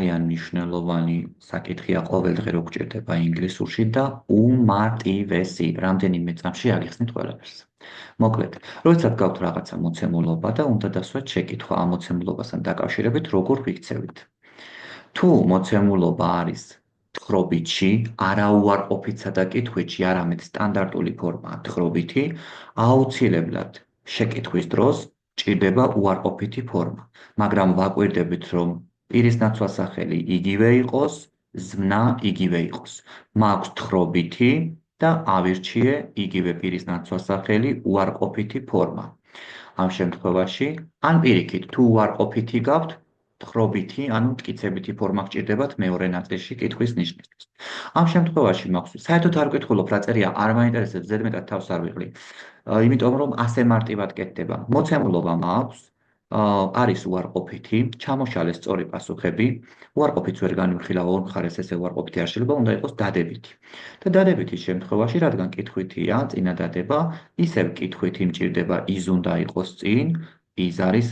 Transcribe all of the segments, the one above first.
ძალიან მნიშვნელოვანი საკითხია ყოველდღე რო გჭირდება ინგლისურში და უმარტივესი. რამდენიმე წამში აღიხსნით ყველაფერს. მოკლედ, როდესაც გაქვთ რაღაცა მოცემულობა და უნდა დასვათ შეკითხვა ამ მოცემულობასთან დაკავშირებით, როგორ ვიქცევით. თუ მოცემულობა არის თხრობითში, არა უარყოფითა და კითხვითში, არამედ სტანდარტული ფორმაა თხრობითი, აუცილებლად შეკითხვის დროს ჭირდება უარყოფითი ფორმა. მაგრამ ვაკვირდებით, რომ პირის ნაცვალსახელი იგივე იყოს, ზმნა იგივე იყოს. მაქვს თხრობითი და ავირჩიე იგივე პირის ნაცვალსახელი უარყოფითი ფორმა. ამ შემთხვევაში, ან პირიქით, თუ უარყოფითი გაქვთ, თხრობითი, ანუ მტკიცებითი ფორმა გჭირდებათ მეორე ნაწილში კითხვის ნიშნისთვის. ამ შემთხვევაში მაქვს, საერთოდ არ ვკითხულობ რა წერია, არ მაინტერესებს, ზედმეტად თავს არ ვიღლი. იმიტომ რომ ასე მარტივად კეთდება. მოცემულობა მაქვს, არის უარყოფითი, ჩამოშალეს სწორი პასუხები, უარყოფითს ვერ განვიხილავ ორ მხარეს, ესე უარყოფითი არ შეიძლება, უნდა იყოს დადებითი. და დადებითის შემთხვევაში, რადგან კითხვითია, წინადადება, ისევ კითხვითი მჭირდება ის უნდა იყოს წინ, ის არის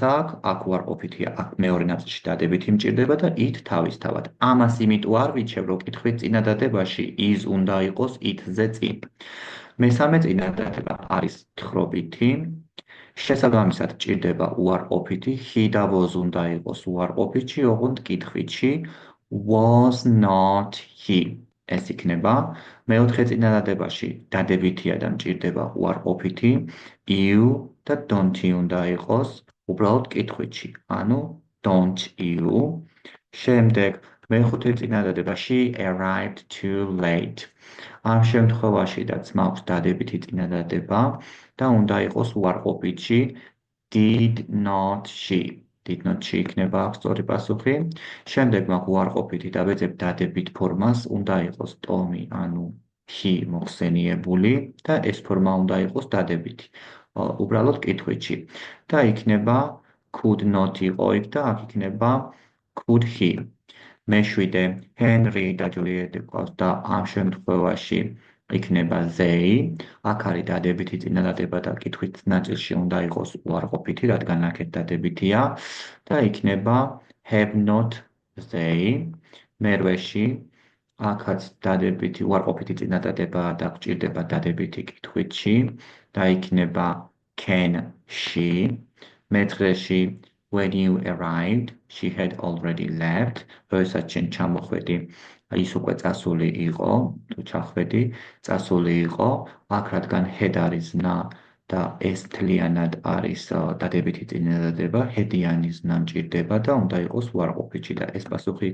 აქ უარყოფითია, აქ მეორე ნაწილში დადებითი მჭირდება და ით თავისთავად. ამას იმიტომ არ ვიჩევ, რომ კითხვით წინადადებაში ის უნდა იყოს ითზე წინ. მესამე წინადადება არის თხრობითი. შესაბამისად ჭირდება უარყოფითი, he და was უნდა იყოს უარყოფითში, ოღონდ კითხვითში was not he. ეს იქნება. მეოთხე წინადადებაში დადებითია და მჭირდება უარყოფითი, you და don't you უნდა იყოს უბრალოდ კითხვითში, ანუ don't you. შემდეგ მეხუთე წინადადება she arrived too late. ამ შემთხვევაშიდაც მაქვს დადებითი წინადადება და უნდა იყოს უარყოფითში did not she. did not she იქნება აქ სწორი პასუხი. შემდეგ მაქვს უარყოფითი და ვეძებ დადებით ფორმას, უნდა იყოს ტომი, ანუ he მოხსენიებული და ეს ფორმა უნდა იყოს დადებითი. უბრალოდ კითხვითში. და იქნება could not იყო იქ და აქ იქნება could he. მეშვიდე ჰენრი და ჯულიეტი ყავს და ამ შემთხვევაში იქნება they. აქ არის დადებითი წინადადება და კითხვით ნაწილში უნდა იყოს უარყოფითი, რადგან აქეთ დადებითია და იქნება have not they. მერვეში აქაც დადებითი უარყოფითი წინადადება და გჭირდება დადებითი კითხვითში და იქნება can she. მეცხრეში when you arrived, she had already left. როდესაც შენ ჩამოხვედი, ის უკვე წასული იყო, თუ ჩახვედი, წასული იყო. აქ რადგან had არის ზნა და ეს მთლიანად არის დადებითი წინადადება, head-იანი ზნა მჭირდება და უნდა იყოს უარყოფითში და ეს პასუხი